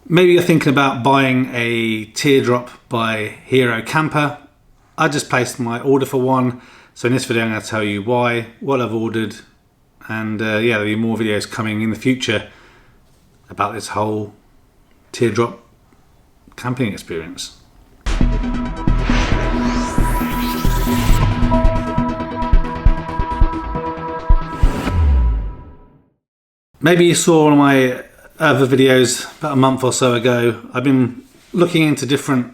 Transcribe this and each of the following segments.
Maybe you're thinking about buying a teardrop by Hero Camper. I just placed my order for one, so in this video I'm going to tell you why, what I've ordered, and yeah, there'll be more videos coming in the future about this whole teardrop camping experience. Maybe you saw one of my other videos about a month or so ago. I've been looking into different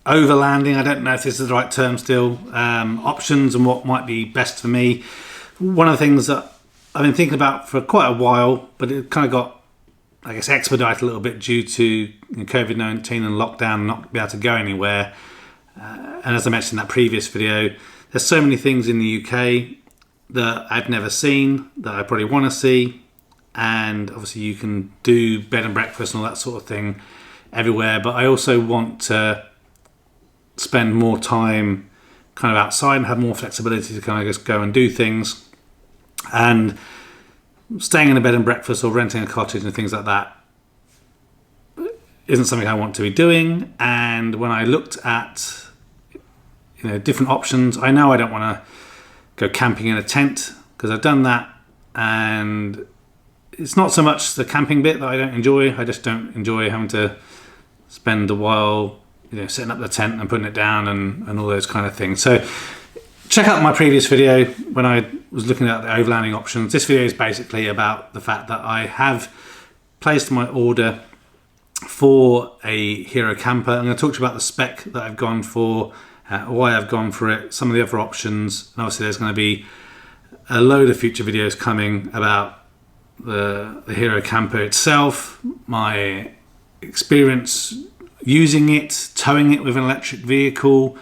overlanding, I don't know if this is the right term still, options and what might be best for me. One of the things that I've been thinking about for quite a while, but it kind of got, I guess, expedited a little bit due to COVID-19 and lockdown and not be able to go anywhere. And as I mentioned in that previous video, there's so many things in the UK that I've never seen, that I probably want to see. And obviously you can do bed and breakfast and all that sort of thing everywhere. But I also want to spend more time kind of outside and have more flexibility to kind of just go and do things. And staying in a bed and breakfast or renting a cottage and things like that isn't something I want to be doing. And when I looked at different options, I know I don't want to go camping in a tent because I've done that, and it's not so much the camping bit that I don't enjoy. I just don't enjoy having to spend a while setting up the tent and putting it down and all those kind of things. So check out my previous video when I was looking at the overlanding options. This video is basically about the fact that I have placed my order for a Hero Camper. I'm going to talk to you about the spec that I've gone for, why I've gone for it, some of the other options, and obviously there's going to be a load of future videos coming about the Hero Camper itself, my experience using it, towing it with an electric vehicle,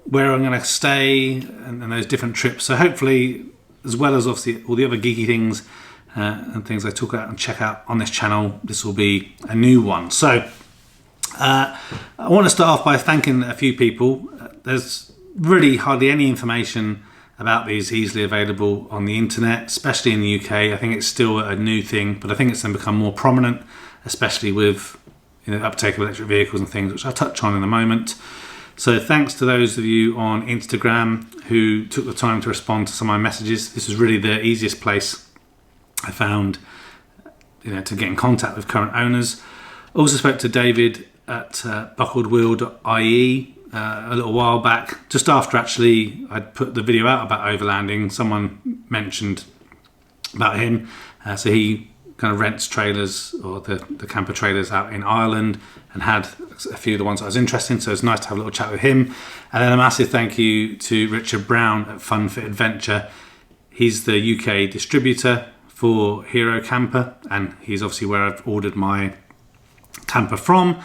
where I'm going to stay, and those different trips. So hopefully, as well as obviously all the other geeky things and things I talk about and check out on this channel, this will be a new one. So I want to start off by thanking a few people. There's really hardly any information about these easily available on the internet, especially in the UK. I think it's still a new thing, but I think it's then become more prominent, especially with uptake of electric vehicles and things, which I'll touch on in a moment. So thanks to those of you on Instagram who took the time to respond to some of my messages. This was really the easiest place I found to get in contact with current owners. Also spoke to David at buckledwheel.ie a little while back, just after actually I'd put the video out about overlanding. Someone mentioned about him, so he kind of rents trailers, or the camper trailers, out in Ireland, and had a few of the ones that I was interested in, so it's nice to have a little chat with him. And then a massive thank you to Richard Brown at Fun Fit Adventure. He's the UK distributor for Hero Camper, and he's obviously where I've ordered my camper from.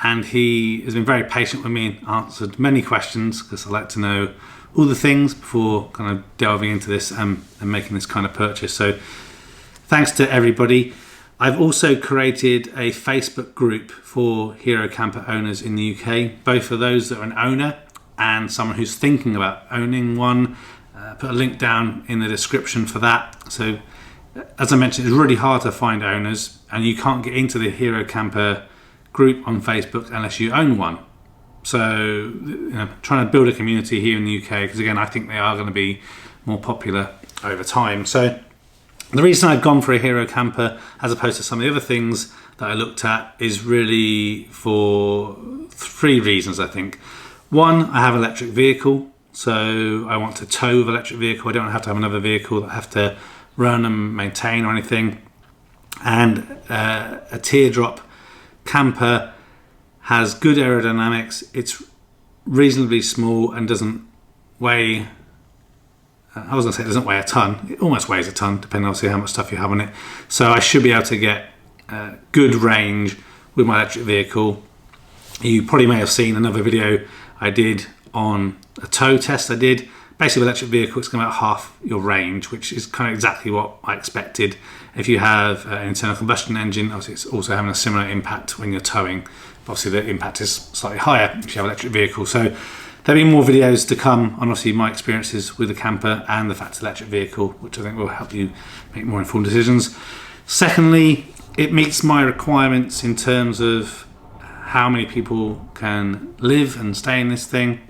And he has been very patient with me and answered many questions, because I like to know all the things before kind of delving into this and making this kind of purchase. So thanks to everybody. I've also created a Facebook group for Hero Camper owners in the UK, both for those that are an owner and someone who's thinking about owning one. Put a link down in the description for that. So as I mentioned, it's really hard to find owners, and you can't get into the Hero Camper group on Facebook unless you own one. So trying to build a community here in the UK, because again, I think they are going to be more popular over time. So the reason I've gone for a Hero Camper as opposed to some of the other things that I looked at is really for three reasons, I think. One, I have an electric vehicle, so I want to tow with electric vehicle. I don't have to have another vehicle that I have to run and maintain or anything. And a teardrop camper has good aerodynamics. It's reasonably small and doesn't weigh, I was going to say it doesn't weigh a ton. It almost weighs a ton, depending obviously how much stuff you have on it. So I should be able to get good range with my electric vehicle. You probably may have seen another video I did on a tow test I did. Basically with electric vehicle, it's going to be about half your range, which is kind of exactly what I expected. If you have an internal combustion engine, obviously it's also having a similar impact when you're towing. Obviously the impact is slightly higher if you have an electric vehicle. So there'll be more videos to come on obviously my experiences with the camper and the fact it's an electric vehicle, which I think will help you make more informed decisions. Secondly, it meets my requirements in terms of how many people can live and stay in this thing.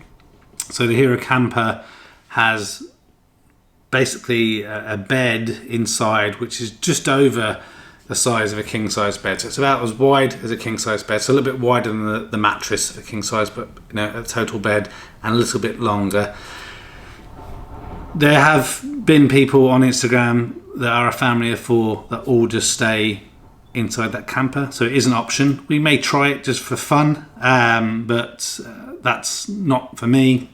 So the Hero Camper has basically a bed inside which is just over the size of a king size bed. So it's about as wide as a king size bed. So a little bit wider than the mattress of a king size, but a total bed, and a little bit longer. There have been people on Instagram that are a family of 4 that all just stay inside that camper. So it is an option. We may try it just for fun, but that's not for me.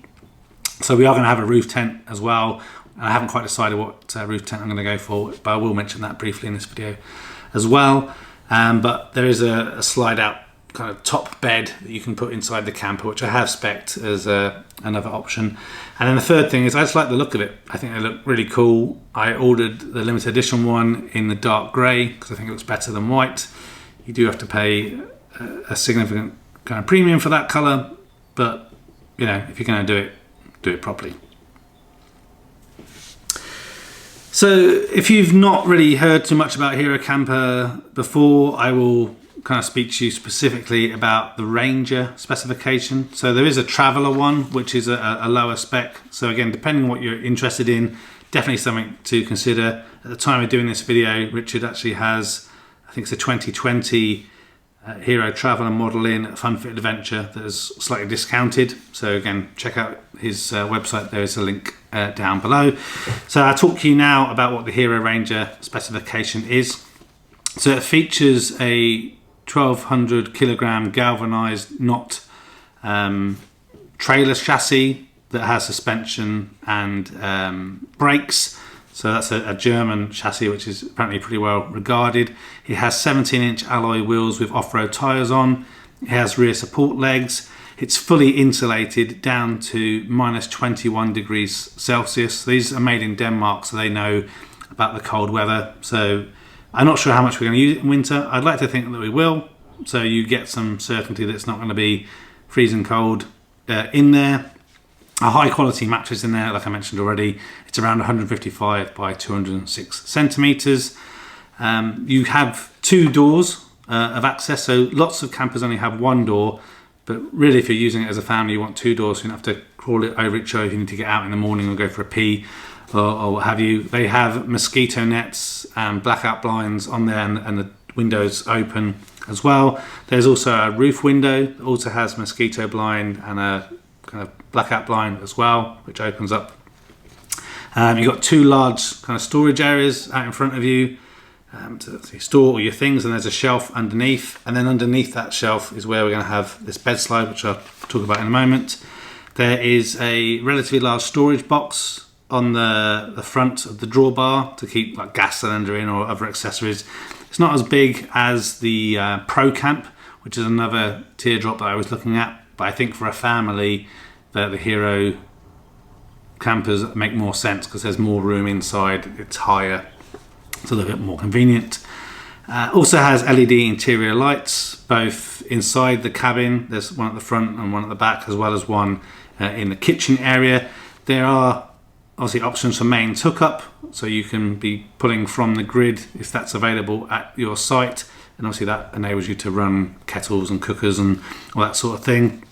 So we are going to have a roof tent as well. I haven't quite decided what roof tent I'm going to go for, but I will mention that briefly in this video as well. But there is a slide out kind of top bed that you can put inside the camper, which I have spec'd as another option. And then the third thing is I just like the look of it. I think they look really cool. I ordered the limited edition one in the dark grey because I think it looks better than white. You do have to pay a significant kind of premium for that colour, but if you're going to do it properly. So if you've not really heard too much about Hero Camper before, I will kind of speak to you specifically about the Ranger specification. So there is a Traveller one, which is a lower spec. So again, depending on what you're interested in, definitely something to consider. At the time of doing this video, Richard actually has, I think it's a 2020 Hero Traveller model in a Fun Fit Adventure that is slightly discounted. So again, check out his website. There is a link down below. So I'll talk to you now about what the Hero Ranger specification is. So it features a 1200 kilogram galvanized knot trailer chassis that has suspension and brakes. So that's a German chassis, which is apparently pretty well regarded. It has 17-inch alloy wheels with off-road tyres on. It has rear support legs. It's fully insulated down to minus 21 degrees Celsius. These are made in Denmark, so they know about the cold weather. So I'm not sure how much we're going to use it in winter. I'd like to think that we will. So you get some certainty that it's not going to be freezing cold in there. A high quality mattress in there, like I mentioned already. It's around 155 by 206 centimeters. You have 2 doors of access, so lots of campers only have 1 door, but really if you're using it as a family, you want 2 doors, so you don't have to crawl it over each other if you need to get out in the morning or go for a pee or what have you. They have mosquito nets and blackout blinds on there, and the windows open as well. There's also a roof window that also has mosquito blind and a kind of blackout blind as well, which opens up. You've got 2 large kind of storage areas out in front of you to store all your things, and there's a shelf underneath, and then underneath that shelf is where we're going to have this bed slide, which I'll talk about in a moment. There is a relatively large storage box on the front of the drawbar to keep like gas cylinder in or other accessories. It's not as big as the Pro Camp, which is another teardrop that I was looking at, but I think for a family the Hero campers make more sense because there's more room inside, it's higher, it's a little bit more convenient. Also has LED interior lights both inside the cabin. There's one at the front and one at the back, as well as one in the kitchen area. There are obviously options for mains hookup, so you can be pulling from the grid if that's available at your site, and obviously that enables you to run kettles and cookers and all that sort of thing.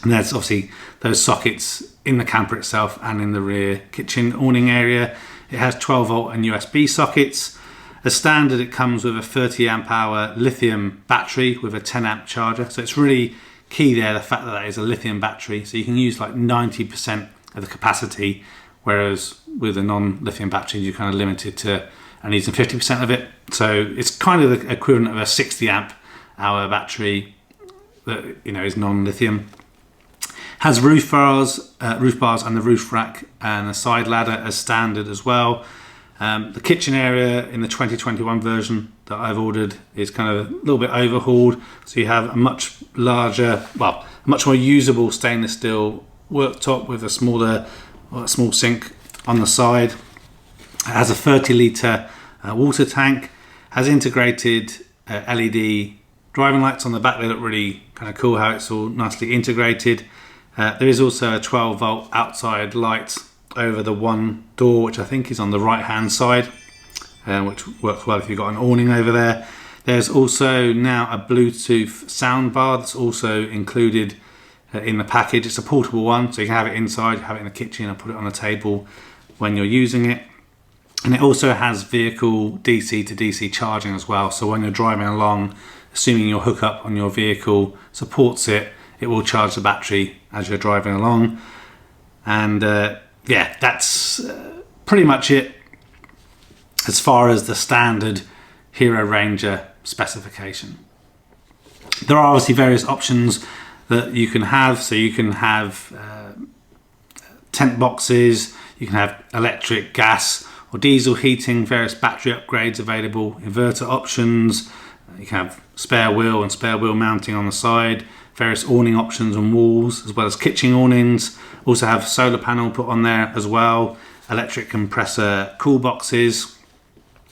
And there's obviously those sockets in the camper itself and in the rear kitchen awning area. It has 12 volt and USB sockets. As standard, it comes with a 30 amp hour lithium battery with a 10 amp charger. So it's really key there, the fact that that is a lithium battery. So you can use like 90% of the capacity, whereas with a non-lithium battery, you're kind of limited to only using 50% of it. So it's kind of the equivalent of a 60 amp hour battery that is non-lithium. Has roof bars and the roof rack and a side ladder as standard as well. The kitchen area in the 2021 version that I've ordered is kind of a little bit overhauled, so you have a much larger, much more usable stainless steel worktop with a small sink on the side. It has a 30 litre water tank, has integrated LED driving lights on the back. They look really kind of cool how it's all nicely integrated. There is also a 12 volt outside light over the one door, which I think is on the right hand side, which works well if you've got an awning over there. There's also now a Bluetooth soundbar that's also included in the package. It's a portable one, so you can have it inside, have it in the kitchen, or put it on a table when you're using it. And it also has vehicle DC to DC charging as well. So when you're driving along, assuming your hookup on your vehicle supports it, it will charge the battery as you're driving along. And yeah, that's pretty much it as far as the standard Hero Ranger specification. There are obviously various options that you can have. So you can have tent boxes, you can have electric, gas or diesel heating, various battery upgrades available, inverter options, you can have spare wheel and spare wheel mounting on the side, various awning options on walls as well as kitchen awnings. Also have solar panel put on there as well, electric compressor cool boxes,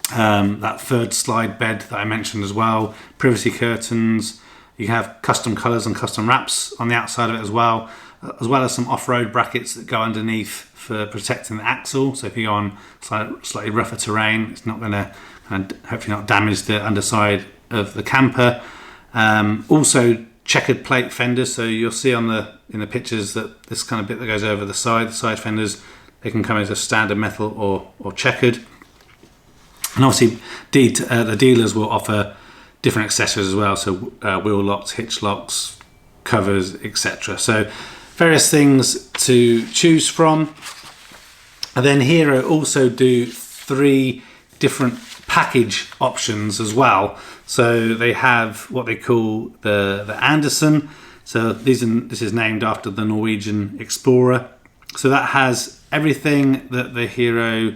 that third slide bed that I mentioned as well, privacy curtains. You can have custom colours and custom wraps on the outside of it as well as some off-road brackets that go underneath for protecting the axle. So if you go on slightly rougher terrain, it's not going to hopefully not damage the underside of the camper. Also checkered plate fenders, so you'll see in the pictures that this kind of bit that goes over the side fenders, they can come as a standard metal or checkered. And obviously the dealers will offer different accessories as well, so wheel locks, hitch locks, covers, etc. So various things to choose from. And then Hero also do 3 different package options as well. So they have what they call the Amundsen. So this is named after the Norwegian explorer. So that has everything that the Hero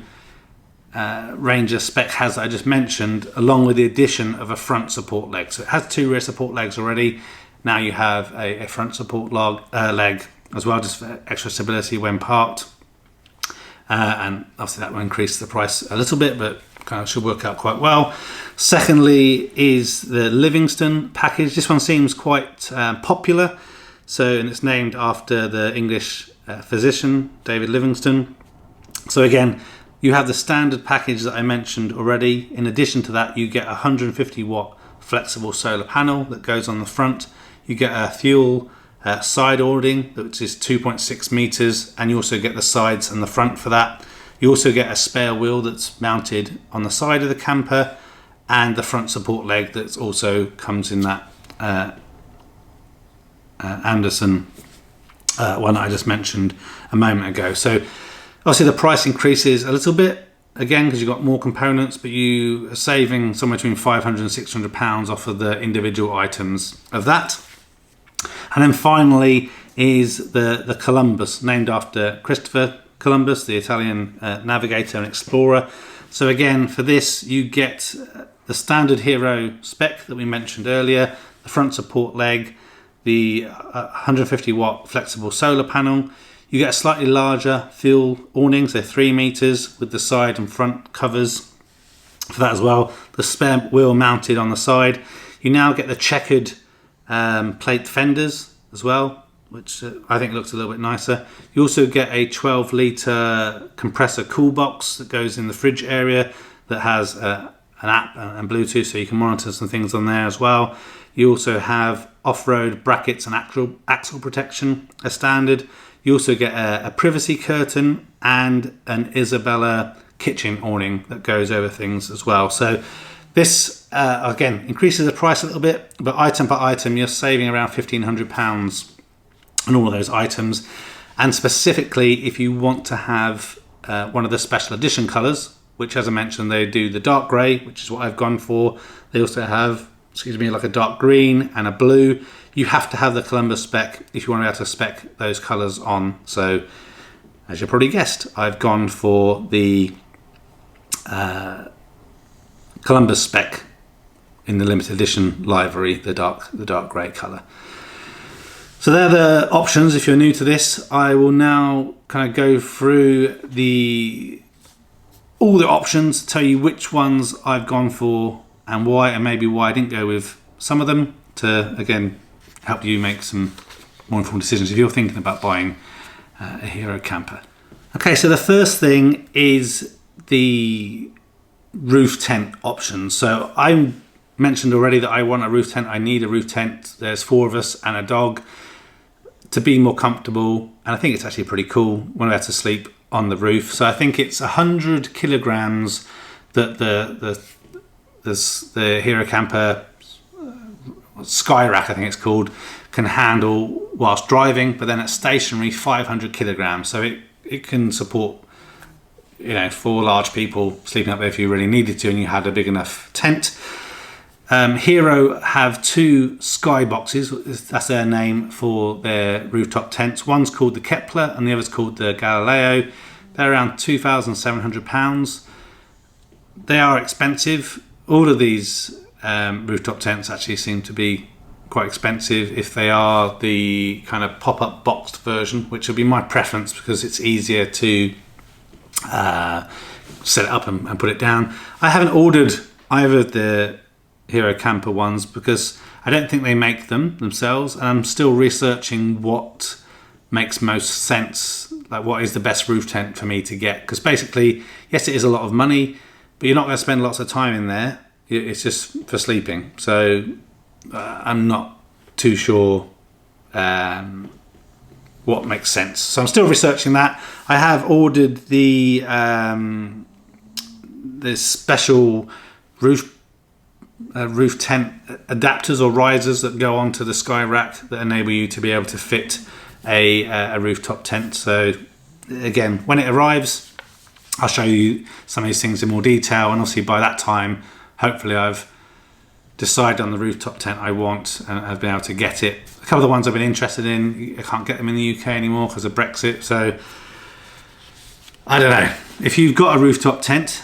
Ranger Spec has that I just mentioned, along with the addition of a front support leg. So it has 2 rear support legs already. Now you have a front support leg as well, just for extra stability when parked. And obviously that will increase the price a little bit, but kind of should work out quite well. Secondly is the Livingstone package. This one seems quite popular. And it's named after the English physician, David Livingstone. So again, you have the standard package that I mentioned already. In addition to that, you get a 150 watt flexible solar panel that goes on the front. You get a fuel side awning, which is 2.6 meters, and you also get the sides and the front for that. You also get a spare wheel that's mounted on the side of the camper, and the front support leg that also comes in that Amundsen one that I just mentioned a moment ago. So obviously the price increases a little bit again because you've got more components, but you are saving somewhere between £500 and £600 off of the individual items of that. And then finally is the Columbus, named after Christopher Columbus, the Italian navigator and explorer. So again, for this you get the standard Hero Spec that we mentioned earlier, the front support leg, the 150 watt flexible solar panel. You get a slightly larger fuel awning, so 3 meters, with the side and front covers for that as well. The spare wheel mounted on the side. You now get the checkered plate fenders as well, which I think looks a little bit nicer. You also get a 12 litre compressor cool box that goes in the fridge area that has an app and Bluetooth, so you can monitor some things on there as well. You also have off-road brackets and axle protection as standard. You also get a privacy curtain and an Isabella kitchen awning that goes over things as well. So this, again, increases the price a little bit, but item per item, you're saving around £1,500 on all of those items. And specifically, if you want to have one of the special edition colours, which, as I mentioned, they do the dark grey, which is what I've gone for. They also have, like a dark green and a blue. You have to have the Columbus Spec if you want to be able to spec those colours on. So, as you probably guessed, I've gone for the Columbus Spec in the limited edition livery, the dark grey colour. So they're the options. If you're new to this, I will now kind of go through all the options, tell you which ones I've gone for and why, and maybe why I didn't go with some of them, to again help you make some more informed decisions if you're thinking about buying a Hero camper. Okay, so the first thing is the roof tent option. So I'm mentioned already that I want a roof tent. I need a roof tent. There's 4 of us and a dog to be more comfortable. And I think it's actually pretty cool when we have to sleep on the roof. So I think it's 100 kilograms that the Hero Camper Sky Rack, I think it's called, can handle whilst driving. But then at stationary, 500 kilograms. So it can support 4 large people sleeping up there if you really needed to and you had a big enough tent. Hero have 2 sky boxes. That's their name for their rooftop tents. One's called the Kepler and the other's called the Galileo. They're around £2,700. They are expensive. All of these rooftop tents actually seem to be quite expensive if they are the kind of pop-up boxed version, which would be my preference because it's easier to set it up and put it down. I haven't ordered either of the Hero Camper ones because I don't think they make them themselves, and I'm still researching what makes most sense, like what is the best roof tent for me to get, because basically, yes, it is a lot of money, but you're not going to spend lots of time in there. It's just for sleeping. So I'm not too sure what makes sense. So I'm still researching that. I have ordered the special roof tent adapters or risers that go onto the Sky Rack that enable you to be able to fit a rooftop tent. So again, when it arrives, I'll show you some of these things in more detail, and obviously by that time, hopefully I've decided on the rooftop tent I want and I've been able to get it. A couple of the ones I've been interested in, I can't get them in the UK anymore because of Brexit. So I don't know. If you've got a rooftop tent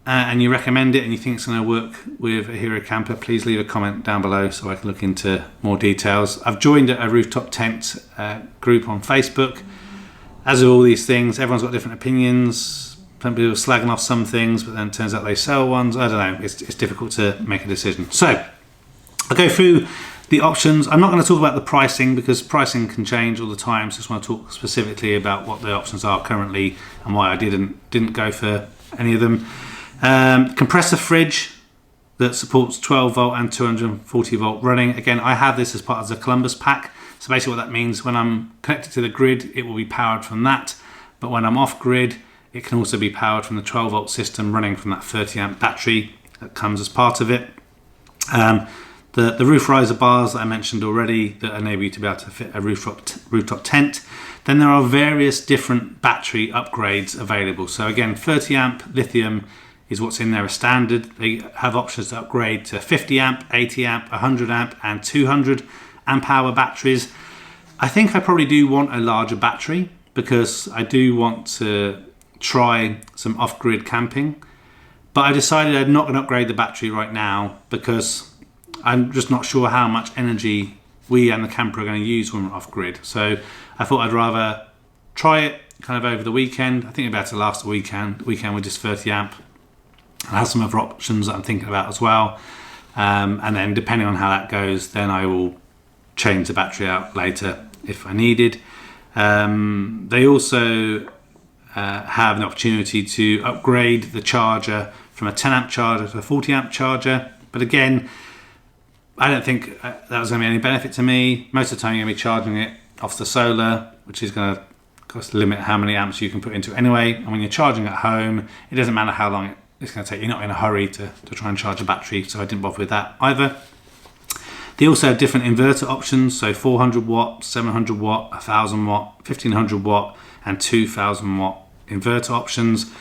and you recommend it and you think it's going to work with a Hero Camper, please leave a comment down below so I can look into more details. I've joined a rooftop tent group on Facebook. As with all these things, everyone's got different opinions. Some people are slagging off some things, but then it turns out they sell ones. I don't know. It's difficult to make a decision. So I'll go through the options. I'm not going to talk about the pricing because pricing can change all the time. So I just want to talk specifically about what the options are currently and why I didn't go for any of them. Compressor fridge that supports 12 volt and 240 volt running. Again, I have this as part of the Columbus pack. So basically what that means, when I'm connected to the grid, it will be powered from that. But when I'm off grid, it can also be powered from the 12 volt system running from that 30 amp battery that comes as part of it. The roof riser bars that I mentioned already that enable you to be able to fit a rooftop tent. Then there are various different battery upgrades available. So again, 30 amp lithium is what's in there as standard. They have options to upgrade to 50 amp, 80 amp, 100 amp and 200 amp hour batteries. I think I probably do want a larger battery because I do want to try some off-grid camping, but I decided I'm not going to upgrade the battery right now because I'm just not sure how much energy we and the camper are going to use when we're off-grid. So I thought I'd rather try it kind of over the weekend. I think it'll be able to last a weekend with just 30 amp. I have some other options that I'm thinking about as well, and then depending on how that goes, then I will change the battery out later if I needed. They also have an opportunity to upgrade the charger from a 10 amp charger to a 40 amp charger, but again, I don't think that was going to be any benefit to me. Most of the time you're going to be charging it off the solar, which is going to cost limit how many amps you can put into it anyway, and when you're charging at home, it doesn't matter how long it's going to take. You're not in a hurry to try and charge a battery, so I didn't bother with that either. They also have different inverter options, so 400 watt, 700 watt, 1000 watt, 1500 watt and 2000 watt inverter options.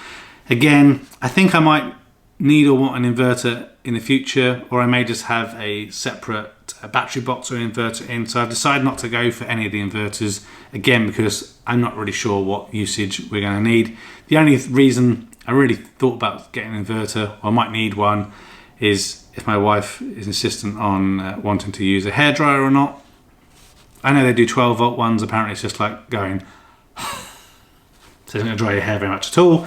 Again, I think I might need or want an inverter in the future, or I may just have a separate battery box or inverter in. So I've decided not to go for any of the inverters, again, because I'm not really sure what usage we're going to need. The only reason I really thought about getting an inverter, or I might need one, is if my wife is insistent on wanting to use a hairdryer or not. I know they do 12 volt ones, apparently it's just like going, so it's not going to dry your hair very much at all.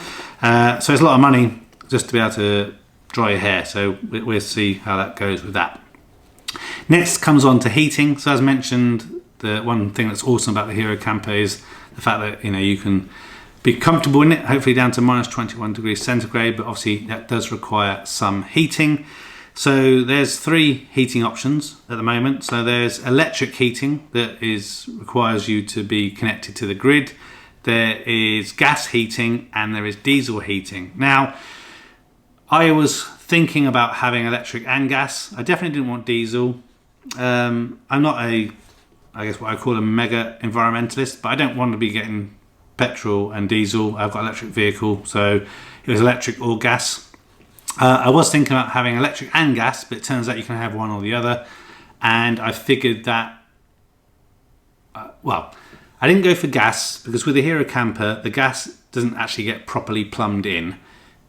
So it's a lot of money just to be able to dry your hair, so we'll see how that goes with that. Next comes on to heating. So as mentioned, the one thing that's awesome about the Hero Camper is the fact that you can be comfortable in it, hopefully down to minus 21 degrees centigrade, but obviously that does require some heating. So there's 3 heating options at the moment. So there's electric heating that requires you to be connected to the grid. There is gas heating and there is diesel heating. Now, I was thinking about having electric and gas. I definitely didn't want diesel. I'm not I guess what I call a mega environmentalist, but I don't want to be getting petrol and diesel. I've got an electric vehicle, so it was electric or gas. I was thinking about having electric and gas, but it turns out you can have one or the other. And I figured that, I didn't go for gas because with the Hero Camper, the gas doesn't actually get properly plumbed in.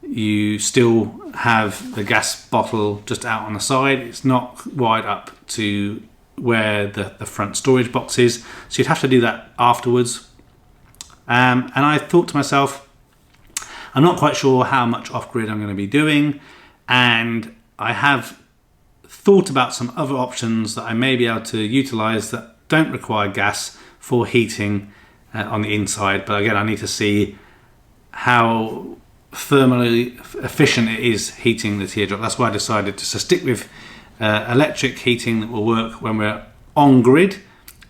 You still have the gas bottle just out on the side. It's not wide up to where the front storage box is. So you'd have to do that afterwards. And I thought to myself, I'm not quite sure how much off-grid I'm going to be doing. And I have thought about some other options that I may be able to utilize that don't require gas for heating on the inside. But again, I need to see how thermally efficient it is heating the teardrop. That's why I decided to stick with electric heating that will work when we're on grid,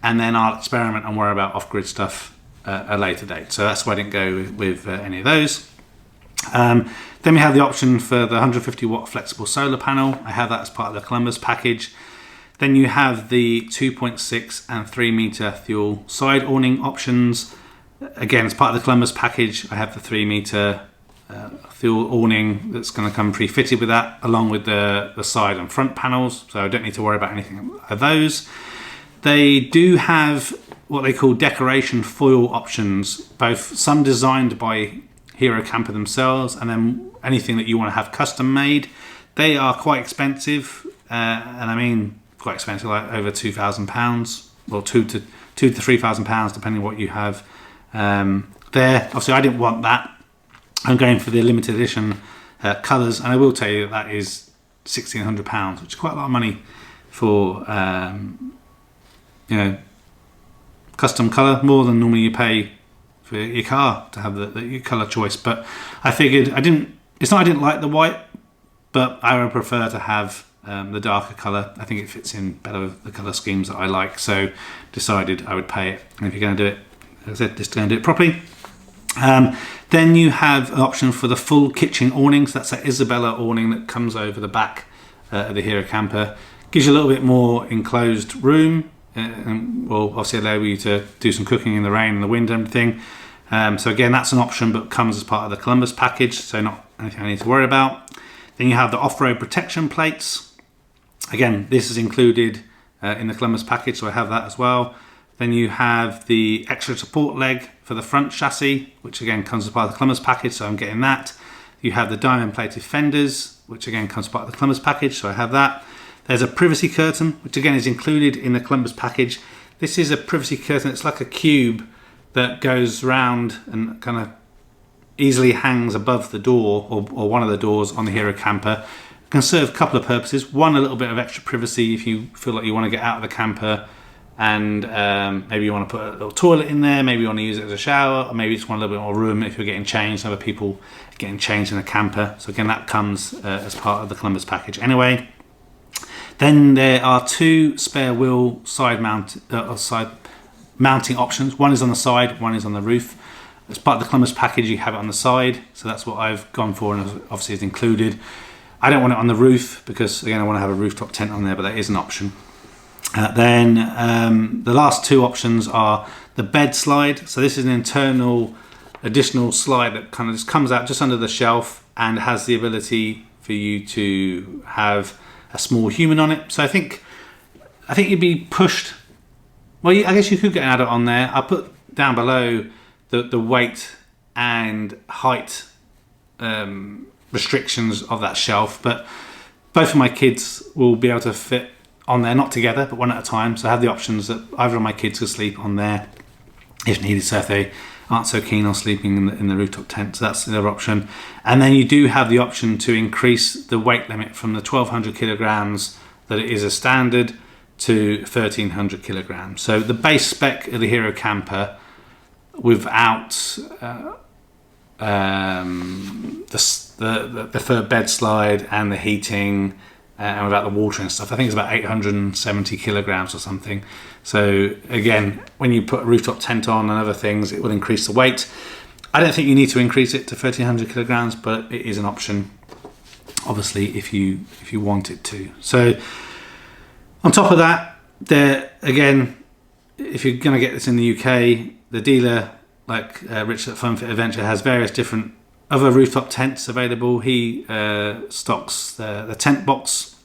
and then I'll experiment and worry about off-grid stuff at a later date. So that's why I didn't go with any of those. Then we have the option for the 150 watt flexible solar panel. I have that as part of the Columbus package. Then you have the 2.6 and 3 meter fuel side awning options. Again, as part of the Columbus package, I have the 3 meter fuel awning that's going to come pre-fitted with that, along with the side and front panels, so I don't need to worry about anything of those. They do have what they call decoration foil options, both some designed by Hero Camper themselves and then anything that you want to have custom made. They are quite expensive, and I mean quite expensive, like over £2,000, well £2,000 to £3,000 depending on what you have there. Obviously I didn't want that. I'm going for the limited edition colours, and I will tell you that is £1,600, which is quite a lot of money for custom colour, more than normally you pay for your car to have your colour choice. But I figured it's not I didn't like the white, but I would prefer to have the darker colour. I think it fits in better with the colour schemes that I like, so decided I would pay it. And if you're going to do it, as I said, just going to do it properly. Then you have an option for the full kitchen awnings. That's that Isabella awning that comes over the back of the Hero Camper. Gives you a little bit more enclosed room, and will obviously allow you to do some cooking in the rain and the wind and everything. So again, that's an option, but comes as part of the Columbus package, so not anything I need to worry about. Then you have the off-road protection plates. Again, this is included in the Columbus package, so I have that as well. Then you have the extra support leg for the front chassis, which again comes as part of the Columbus package, so I'm getting that. You have the diamond plated fenders, which again comes as part of the Columbus package, so I have that. There's a privacy curtain, which again is included in the Columbus package. This is a privacy curtain, it's like a cube that goes round and kind of easily hangs above the door or one of the doors on the Hero Camper. It can serve a couple of purposes. One, a little bit of extra privacy if you feel like you want to get out of the camper and maybe you want to put a little toilet in there, maybe you want to use it as a shower, or maybe you just want a little bit more room if you're getting changed, other people getting changed in the camper. So again, that comes as part of the Columbus package anyway. Then there are 2 spare wheel side mounting options. One is on the side, one is on the roof. As part of the Columbus package, you have it on the side, so that's what I've gone for, and obviously it's included. I don't want it on the roof because again I want to have a rooftop tent on there, but that is an option. Then the last 2 options are the bed slide. So this is an internal additional slide that kind of just comes out just under the shelf and has the ability for you to have a small human on it. So I think you'd be pushed. Well, I guess you could get an adult on there. I'll put down below the weight and height restrictions of that shelf, but both of my kids will be able to fit on there, not together, but one at a time. So I have the options that either of my kids could sleep on there if needed. So if they aren't so keen on sleeping in the rooftop tent, so that's the other option. And then you do have the option to increase the weight limit from the 1,200 kilograms that it is a standard to 1,300 kilograms. So the base spec of the Hero Camper, without the third bed slide and the heating and without the water and stuff. I think it's about 870 kilograms or something. So again, when you put a rooftop tent on and other things, it will increase the weight. I don't think you need to increase it to 1300 kilograms, but it is an option, obviously, if you want it to. So on top of that, there again, if you're going to get this in the UK, the dealer, like Richard at Fun Fit Adventure, has various different other rooftop tents available. He stocks the tent box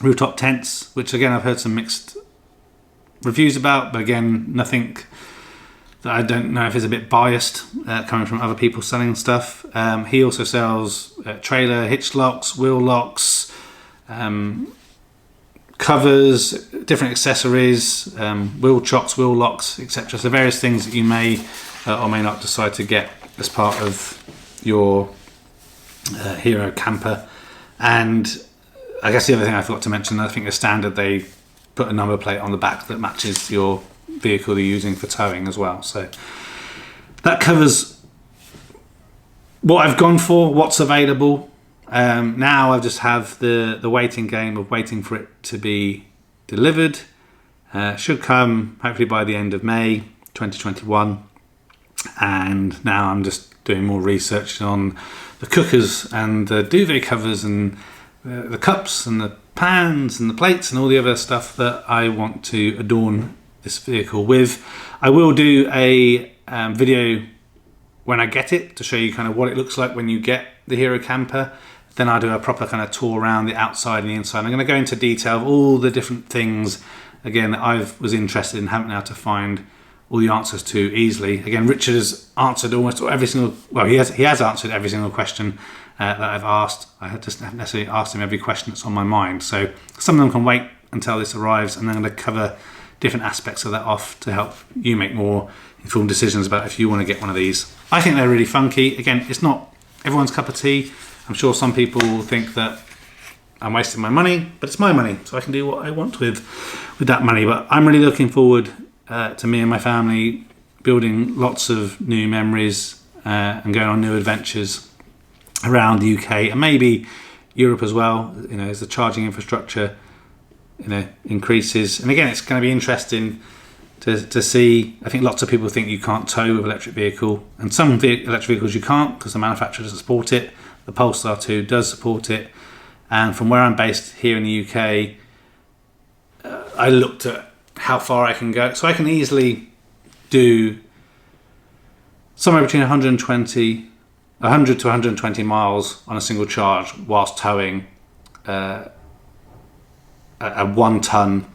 rooftop tents, which again I've heard some mixed reviews about, but again nothing that I don't know if is a bit biased coming from other people selling stuff. He also sells trailer hitch locks, wheel locks, covers, different accessories, wheel chocks, wheel locks, etc. So various things that you may or may not decide to get as part of your Hero camper. And I guess the other thing I forgot to mention, I think as standard they put a number plate on the back that matches your vehicle you're using for towing as well. So that covers what I've gone for, what's available. Now I just have the waiting game of waiting for it to be delivered. Should come hopefully by the end of May 2021. And now I'm just doing more research on the cookers and the duvet covers and the cups and the pans and the plates and all the other stuff that I want to adorn this vehicle with. I will do a video when I get it to show you kind of what it looks like when you get the Hero camper. Then I'll do a proper kind of tour around the outside and the inside. I'm going to go into detail of all the different things, again, that I was interested in, haven't been able to find all the answers to easily. Again, Richard has answered almost every single, well, he has answered every single question that I've asked. I just haven't necessarily asked him every question that's on my mind. So some of them can wait until this arrives, and then I'm going to cover different aspects of that off to help you make more informed decisions about if you want to get one of these. I think they're really funky. Again, it's not everyone's cup of tea. I'm sure some people think that I'm wasting my money, but it's my money, so I can do what I want with that money. But I'm really looking forward to me and my family building lots of new memories and going on new adventures around the UK and maybe Europe as well, you know, as the charging infrastructure, you know, increases. And again, it's going to be interesting to see. I think lots of people think you can't tow with electric vehicle, and some electric vehicles you can't because the manufacturer doesn't support it. The Polestar 2 does support it, and from where I'm based here in the UK, I looked at how far I can go. So I can easily do somewhere between 100 to 120 miles on a single charge whilst towing a 1 ton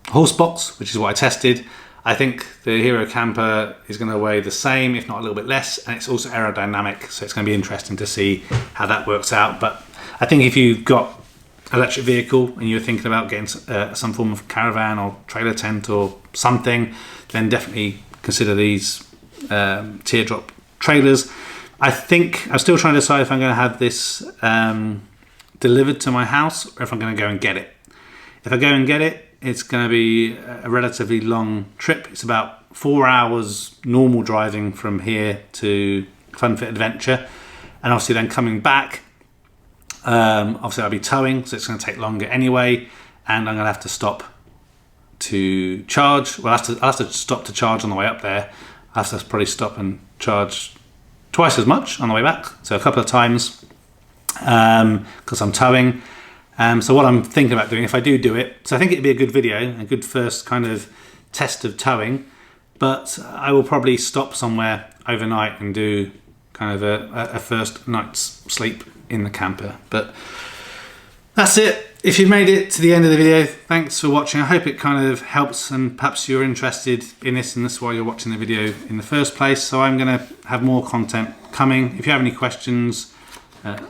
horse box, which is what I tested. I think the Hero camper is going to weigh the same, if not a little bit less, and it's also aerodynamic, so it's going to be interesting to see how that works out. But I think if you've got an electric vehicle and you're thinking about getting some form of caravan or trailer tent or something, then definitely consider these teardrop trailers. I think I'm still trying to decide if I'm going to have this delivered to my house or if I'm going to go and get it. If I go and get it, it's going to be a relatively long trip. It's about 4 hours normal driving from here to Fun Fit Adventure, and obviously then coming back, obviously I'll be towing, so it's going to take longer anyway, and I'm going to have to stop to charge. Well, I'll have to stop to charge on the way up there. I'll have to probably stop and charge twice as much on the way back, so a couple of times, because I'm towing. So what I'm thinking about doing, if I do it, so I think it'd be a good video, a good first kind of test of towing, but I will probably stop somewhere overnight and do kind of a first night's sleep in the camper. But that's it. If you've made it to the end of the video, thanks for watching. I hope it kind of helps, and perhaps you're interested in this and that's why you're watching the video in the first place. So I'm going to have more content coming. If you have any questions,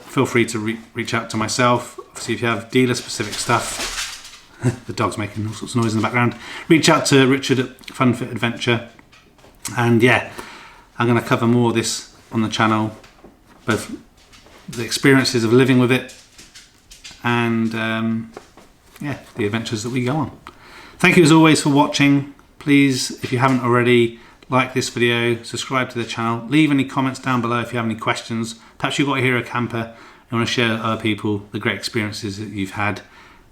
feel free to reach out to myself. Obviously, if you have dealer-specific stuff, the dog's making all sorts of noise in the background, reach out to Richard at Fun Fit Adventure. And yeah, I'm going to cover more of this on the channel, both the experiences of living with it and yeah, the adventures that we go on. Thank you as always for watching. Please, if you haven't already, like this video, subscribe to the channel, leave any comments down below if you have any questions. Perhaps you've got a Hero camper you want to share with other people the great experiences that you've had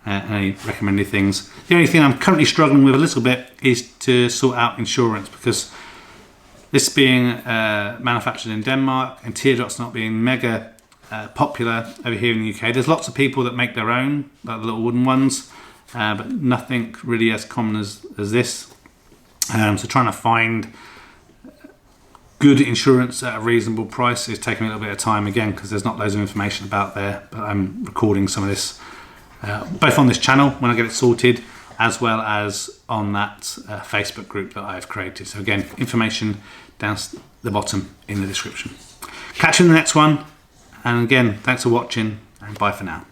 and any recommended things. The only thing I'm currently struggling with a little bit is to sort out insurance, because this being manufactured in Denmark and teardrops not being mega popular over here in the UK, there's lots of people that make their own, like the little wooden ones, but nothing really as common as this. So trying to find good insurance at a reasonable price is taking a little bit of time again, because there's not loads of information about there, but I'm recording some of this both on this channel when I get it sorted, as well as on that Facebook group that I've created. So again, information down the bottom in the description. Catch you in the next one, and again, thanks for watching, and bye for now.